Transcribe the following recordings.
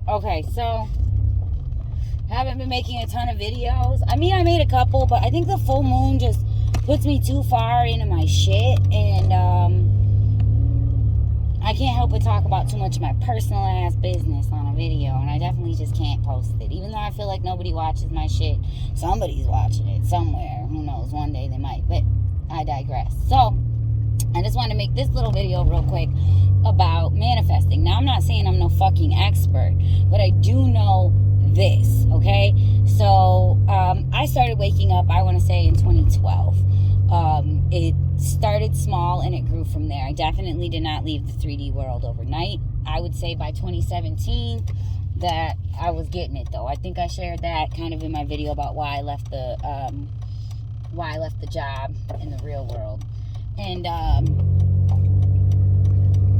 Okay, so haven't been making a ton of videos. I mean, I made a couple, but I think the full moon just puts me too far into my shit, and I can't help but talk about too much of my personal ass business on a video, and I definitely just can't post it. Even though I feel like nobody watches my shit, somebody's watching it somewhere. Who knows? One day they might, but I digress. So I just want to make this little video real quick about manifesting. Now, I'm not saying I'm no fucking expert, but I do know this, okay? So I started waking up, I want to say, in 2012. It started small and it grew from there. I definitely did not leave the 3D world overnight. I would say by 2017 that I was getting it, though. I think I shared that kind of in my video about why I left the job in the real world. And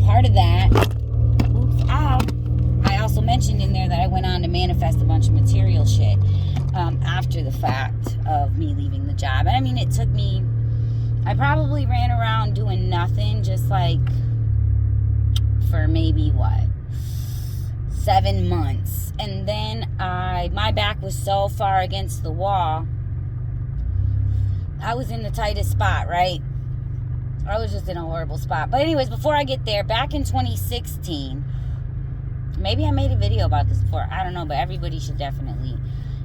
part of that, I also mentioned in there that I went on to manifest a bunch of material shit after the fact of me leaving the job. And I mean, it took me, I probably ran around doing nothing, just like for maybe 7 months. And then my back was so far against the wall, I was in the tightest spot, right? I was just in a horrible spot. But anyways, before I get there, back in 2016, maybe I made a video about this before, I don't know, but everybody should definitely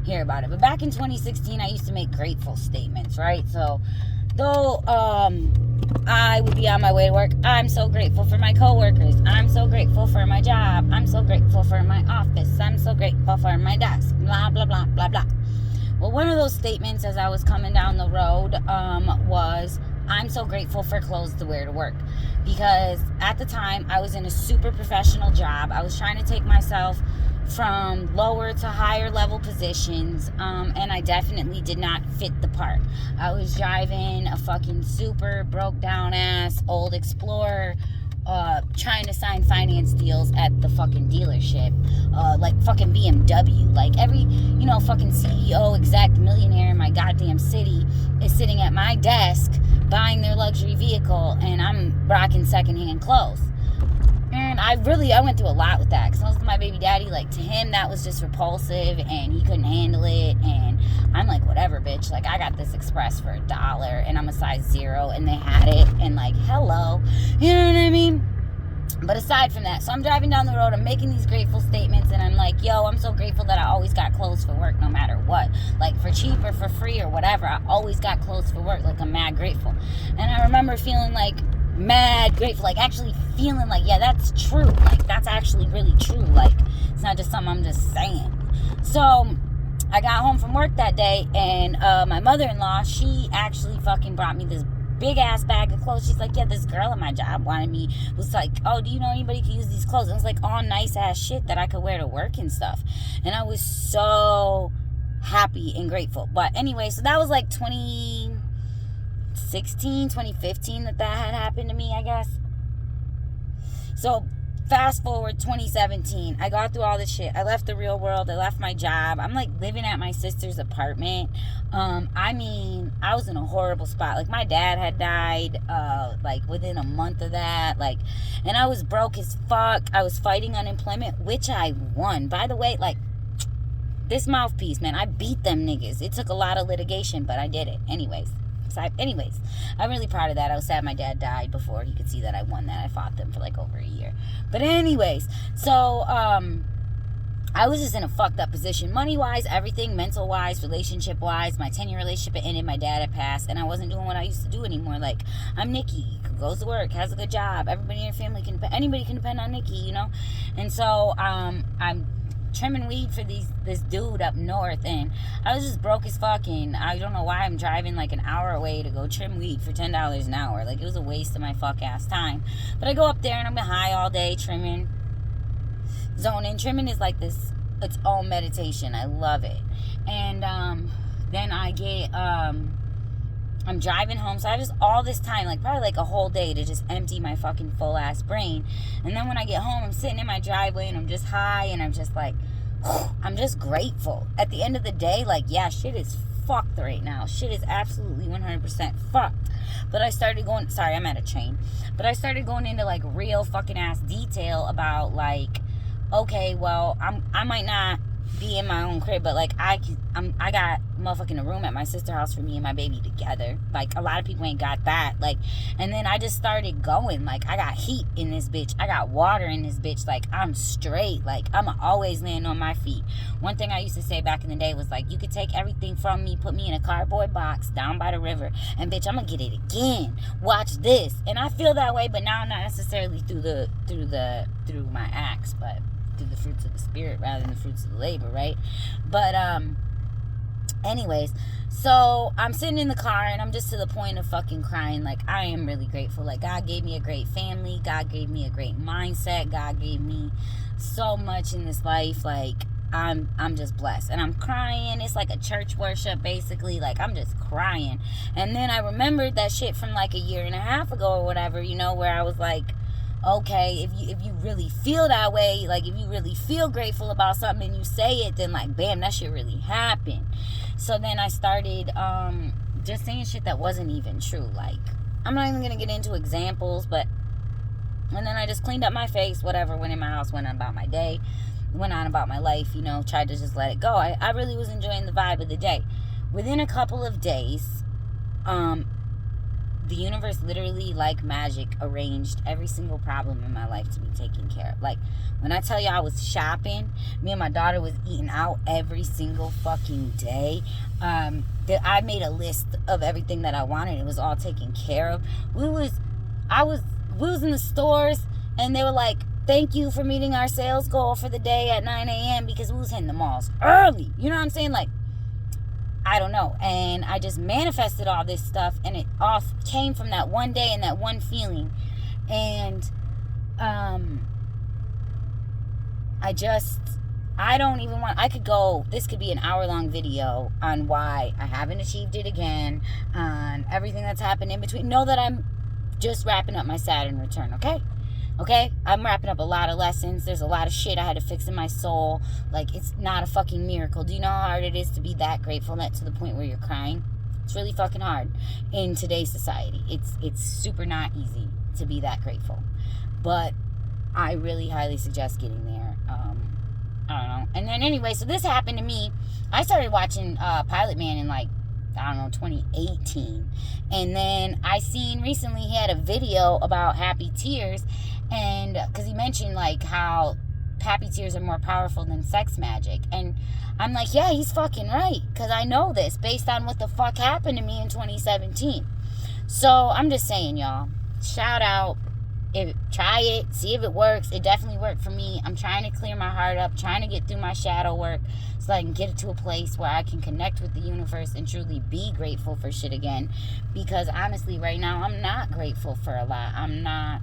hear about it. But back in 2016, I used to make grateful statements, right? So, though I would be on my way to work, I'm so grateful for my coworkers, I'm so grateful for my job, I'm so grateful for my office, I'm so grateful for my desk, blah, blah, blah, blah, blah. Well, one of those statements as I was coming down the road was, I'm so grateful for clothes to wear to work. Because at the time, I was in a super professional job. I was trying to take myself from lower to higher level positions, and I definitely did not fit the part. I was driving a fucking super broke down ass old Explorer, trying to sign finance deals at the fucking dealership, like fucking BMW. Like every, fucking CEO, exec, millionaire in my goddamn city is sitting at my desk buying their luxury vehicle, and I'm rocking secondhand clothes. And I went through a lot with that, because I was with my baby daddy. Like, to him, that was just repulsive, and he couldn't handle it, and I'm like, whatever, bitch. Like, I got this Express for $1, and I'm a size 0, and they had it, and like, hello, you know what I mean? But aside from that, so I'm driving down the road, I'm making these grateful statements, and I'm like, yo, I'm so grateful that I always got clothes for work, no matter what. Like, for cheap or for free or whatever, I always got clothes for work. Like, I'm mad grateful. And I remember feeling like mad grateful, like actually feeling like, yeah, that's true. Like, that's actually really true. Like, it's not just something I'm just saying. So I got home from work that day, and my mother-in-law, she actually fucking brought me this big ass bag of clothes. She's like, yeah, this girl at my job was like, oh, do you know anybody who can use these clothes? And it was like all nice ass shit that I could wear to work and stuff. And I was so happy and grateful. But anyway, so that was like 2015 that had happened to me, I guess. So fast forward 2017, I got through all this shit. I left the real world. I left my job. I'm like living at my sister's apartment. I mean, I was in a horrible spot. Like, my dad had died like within a month of that. Like, and I was broke as fuck. I was fighting unemployment, which I won. By the way, like, this mouthpiece, man, I beat them niggas. It took a lot of litigation, but I did it. Anyways, I'm really proud of that. I was sad my dad died before he could see that I won that. I fought them for like over a year. But anyways, so I was just in a fucked up position, money-wise, everything, mental-wise, relationship-wise. My 10-year relationship had ended, my dad had passed, and I wasn't doing what I used to do anymore. Like, I'm Nikki, goes to work, has a good job. Everybody in your family anybody can depend on Nikki, And so I'm trimming weed for this dude up north, and I was just broke as fuck, and I don't know why I'm driving like an hour away to go trim weed for $10 an hour. Like, it was a waste of my fuck ass time. But I go up there and I'm high all day trimming, zoning. Trimming is like this, its own meditation. I love it. And then I get I'm driving home, so I have just all this time, like probably like a whole day, to just empty my fucking full ass brain. And then when I get home, I'm sitting in my driveway and I'm just high, and I'm just like, I'm just grateful. At the end of the day, like, yeah, shit is fucked right now. Shit is absolutely 100% fucked. But I started going, sorry, I'm at a train. But I started going into like real fucking ass detail about like okay, well, I might not be in my own crib, but like I got motherfucking a room at my sister's house for me and my baby together. Like a lot of people ain't got that. Like, and then I just started going. Like I got heat in this bitch. I got water in this bitch. Like I'm straight. Like I'm always laying on my feet. One thing I used to say back in the day was like, you could take everything from me, put me in a cardboard box down by the river, and bitch, I'm gonna get it again. Watch this. And I feel that way, but now not necessarily through my acts, but through the fruits of the spirit rather than the fruits of the labor, right? But anyways, so I'm sitting in the car and I'm just to the point of fucking crying. Like I am really grateful. Like God gave me a great family, God gave me a great mindset, God gave me so much in this life. Like I'm just blessed, and I'm crying. It's like a church worship basically. Like I'm just crying. And then I remembered that shit from like a year and a half ago or whatever, you know, where I was like, okay, if you really feel that way, like if you really feel grateful about something and you say it, then like bam, that shit really happened. So then I started just saying shit that wasn't even true. Like I'm not even gonna get into examples, but and then I just cleaned up my face, whatever, went in my house, went on about my day, went on about my life, you know, tried to just let it go. I really was enjoying the vibe of the day. Within a couple of days, the universe literally, like magic, arranged every single problem in my life to be taken care of. Like, when I tell you I was shopping, me and my daughter was eating out every single fucking day. I made a list of everything that I wanted. It was all taken care of. We was in the stores, and they were like, thank you for meeting our sales goal for the day at 9 a.m. because we was hitting the malls early. You know what I'm saying? Like, I don't know. And I just manifested all this stuff, and it all came from that one day and that one feeling. And I could go, this could be an hour-long video on why I haven't achieved it again, on everything that's happened in between. Know that I'm just wrapping up my Saturn return, okay? Okay? I'm wrapping up a lot of lessons. There's a lot of shit I had to fix in my soul. Like, it's not a fucking miracle. Do you know how hard it is to be that grateful, that to the point where you're crying? It's really fucking hard in today's society. It's super not easy to be that grateful. But I really highly suggest getting there. I don't know. And then anyway, so this happened to me. I started watching Pilot Man in like, I don't know, 2018. And then I seen recently he had a video about happy tears, and because he mentioned like how happy tears are more powerful than sex magic. And I'm like, yeah, he's fucking right, because I know this based on what the fuck happened to me in 2017. So I'm just saying, y'all, shout out. Try it, see if it works. It definitely worked for me. I'm trying to clear my heart up, trying to get through my shadow work so I can get it to a place where I can connect with the universe and truly be grateful for shit again. Because honestly, right now, I'm not grateful for a lot. I'm not,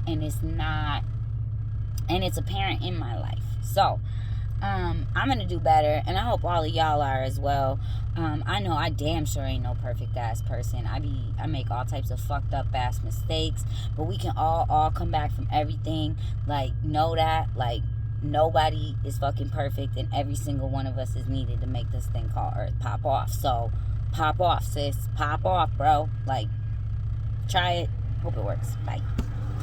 and it's apparent in my life. So I'm gonna do better, and I hope all of y'all are as well. I know I damn sure ain't no perfect ass person. I make all types of fucked up ass mistakes, but we can all come back from everything. Like, know that, like, nobody is fucking perfect, and every single one of us is needed to make this thing called Earth pop off. So pop off, sis. Pop off, bro. Like, try it. Hope it works. Bye.